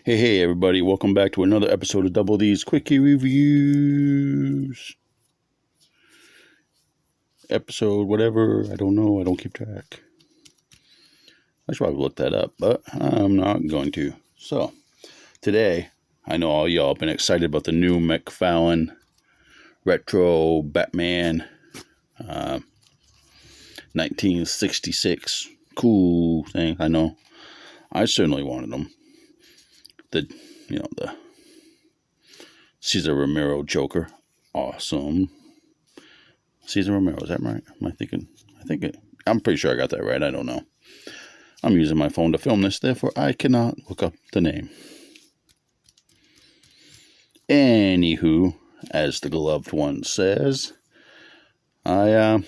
Hey, everybody, welcome back to another episode of Double D's Quickie Reviews. Episode whatever, I don't know, I don't keep track. I should probably look that up, but I'm not going to. So, today, I know all y'all have been excited about the new McFarlane retro Batman 1966 cool thing. I know. I certainly wanted them. The Cesar Romero Joker. Awesome. Cesar Romero, is that right? I'm pretty sure I got that right. I don't know. I'm using my phone to film this, therefore I cannot look up the name. Anywho, as the gloved one says, I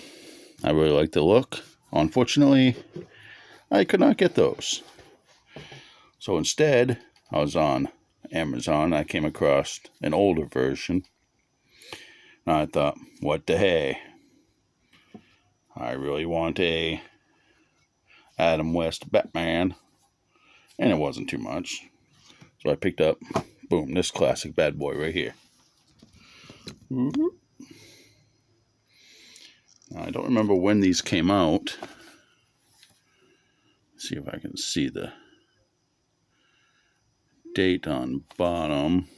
really like the look. Unfortunately, I could not get those. So instead, I was on Amazon. I came across an older version. And I thought, what the hey? I really want a Adam West Batman. And it wasn't too much. So I picked up, boom, this classic bad boy right here. I don't remember when these came out. Let's see if I can see the date on bottom.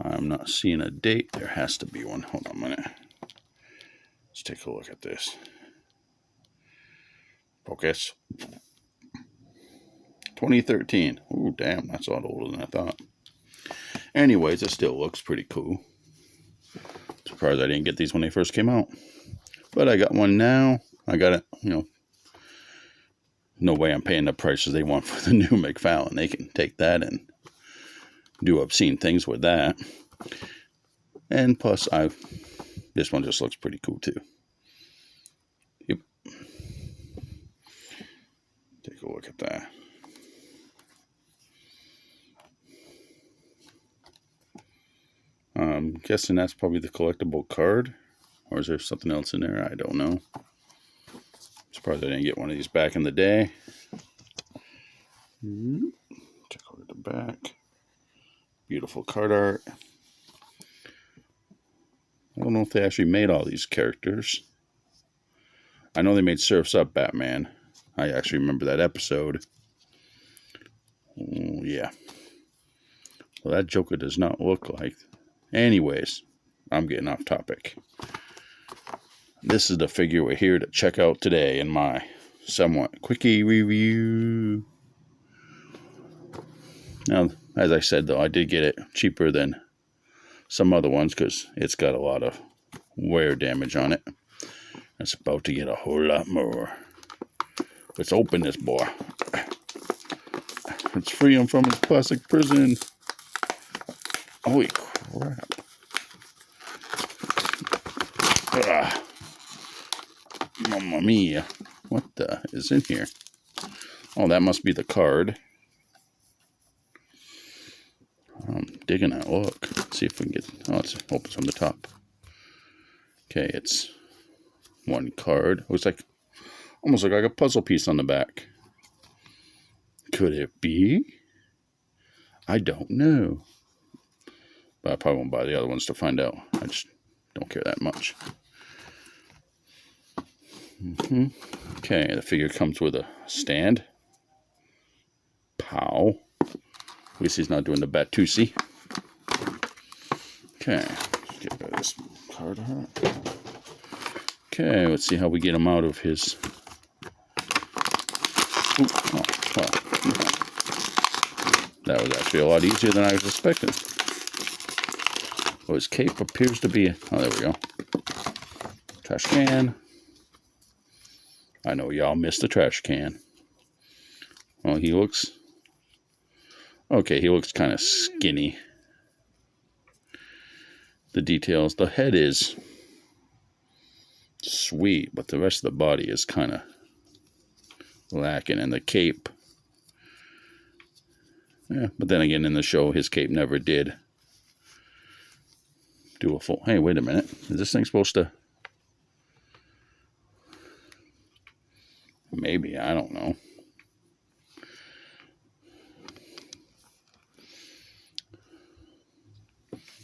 I'm not seeing a date. There has to be one. Hold on a minute. Let's take a look at this. Focus. 2013. Ooh, damn, that's a lot older than I thought. Anyways, it still looks pretty cool. Surprised I didn't get these when they first came out. But I got one now. I got it, no way I'm paying the prices they want for the new McFarlane. They can take that and do obscene things with that. And plus, this one just looks pretty cool too. Yep. Take a look at that. I'm guessing that's probably the collectible card. Or is there something else in there? I don't know. Surprised I didn't get one of these back in the day. Take a look at the back. Beautiful card art. I don't know if they actually made all these characters. I know they made Surf's Up Batman. I actually remember that episode. Oh, yeah. Well, that Joker does not look like. Anyways, I'm getting off topic. This is the figure we're here to check out today in my somewhat quickie review. Now, as I said, though, I did get it cheaper than some other ones because it's got a lot of wear damage on it. It's about to get a whole lot more. Let's open this boy. Let's free him from his plastic prison. Holy crap. Mamma mia. What the is in here? Oh, that must be the card. I'm digging that look. Let's see if we can get... Oh, it's open from the top. Okay, it's one card. It looks like... almost like a puzzle piece on the back. Could it be? I don't know. But I probably won't buy the other ones to find out. I just don't care that much. Okay, the figure comes with a stand. Pow. At least he's not doing the Batusi. Okay, let's get rid of this card out. Okay, let's see how we get him out of his... Ooh, oh, well, that was actually a lot easier than I was expecting. Well, his cape appears to be... Oh, there we go. Trash can. I know y'all missed the trash can. Well, he looks... okay, he looks kind of skinny. The details. The head is sweet, but the rest of the body is kind of lacking. And the cape... yeah, but then again, in the show, his cape never did do a full... hey, wait a minute. Is this thing supposed to... maybe, I don't know.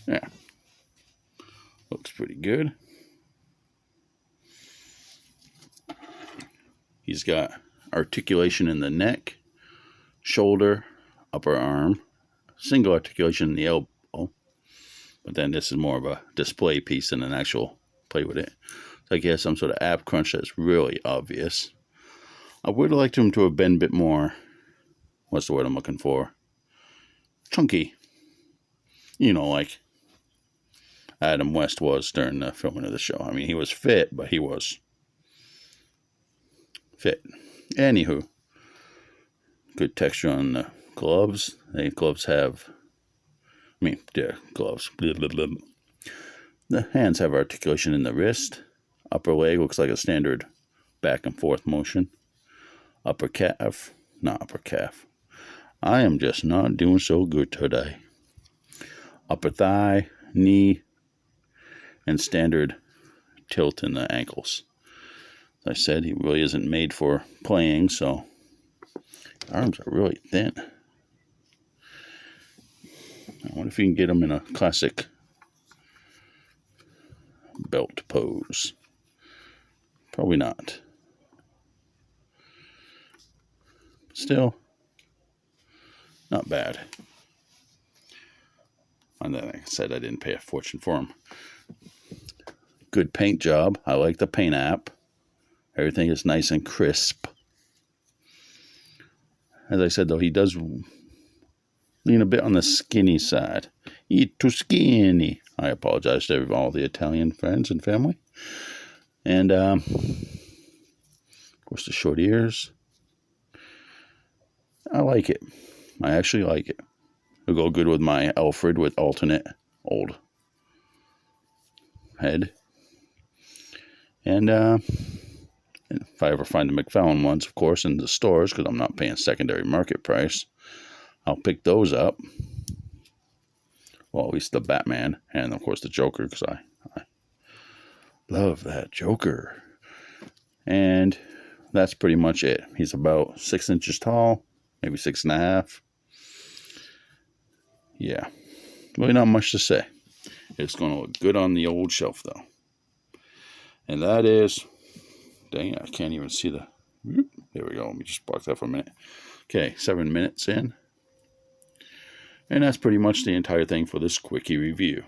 Yeah, looks pretty good. He's got articulation in the neck, shoulder, upper arm, single articulation in the elbow, but then this is more of a display piece than an actual play with it. So I guess some sort of ab crunch that's really obvious. I would have liked him to have been a bit more, what's the word I'm looking for? Chunky. You know, like Adam West was during the filming of the show. I mean, he was fit, but he was fit. Anywho, good texture on the gloves. The gloves have, gloves. Blah, blah, blah. The hands have articulation in the wrist. Upper leg looks like a standard back and forth motion. Upper calf, not upper calf. I am just not doing so good today. Upper thigh, knee, and standard tilt in the ankles. As I said, he really isn't made for playing, so arms are really thin. I wonder if you can get him in a classic belt pose. Probably not. Still, not bad. And then, like I said, I didn't pay a fortune for him. Good paint job. I like the paint app. Everything is nice and crisp. As I said, though, he does lean a bit on the skinny side. He's too skinny. I apologize to all the Italian friends and family. And, of course, the short ears. I like it. I actually like it. It'll go good with my Alfred with alternate old head. And if I ever find the McFarlane ones, of course, in the stores, because I'm not paying secondary market price, I'll pick those up. Well, at least the Batman and, of course, the Joker, because I love that Joker. And that's pretty much it. He's about 6 inches tall, maybe 6.5. Yeah, really not much to say. It's going to look good on the old shelf, though. And that is, dang it, I can't even see the, there we go. Let me just block that for a minute. Okay, 7 minutes in. And that's pretty much the entire thing for this quickie review.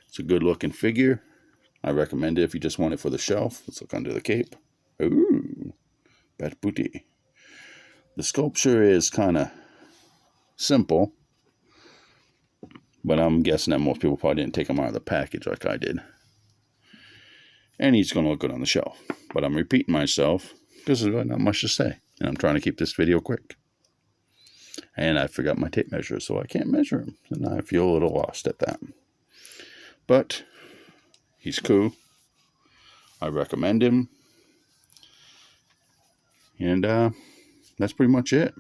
It's a good looking figure. I recommend it if you just want it for the shelf. Let's look under the cape. Ooh, bad booty. The sculpture is kind of simple, but I'm guessing that most people probably didn't take them out of the package like I did. And he's going to look good on the shelf. But I'm repeating myself because there's really not much to say. And I'm trying to keep this video quick. And I forgot my tape measure, so I can't measure him. And I feel a little lost at that. But he's cool. I recommend him. And that's pretty much it.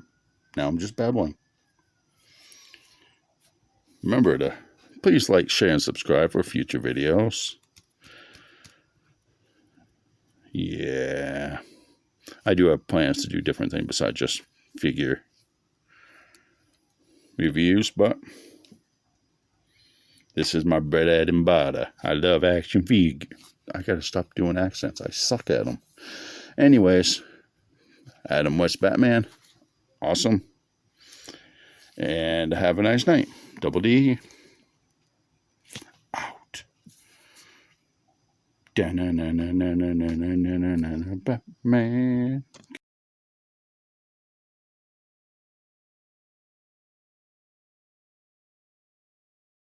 Now I'm just babbling. Remember to please like, share, and subscribe for future videos. Yeah. I do have plans to do different things besides just figure reviews, but this is my bread and butter. I love action figure. I gotta stop doing accents. I suck at them. Anyways, Adam West Batman. Awesome. And have a nice night. Double D. Out. Batman.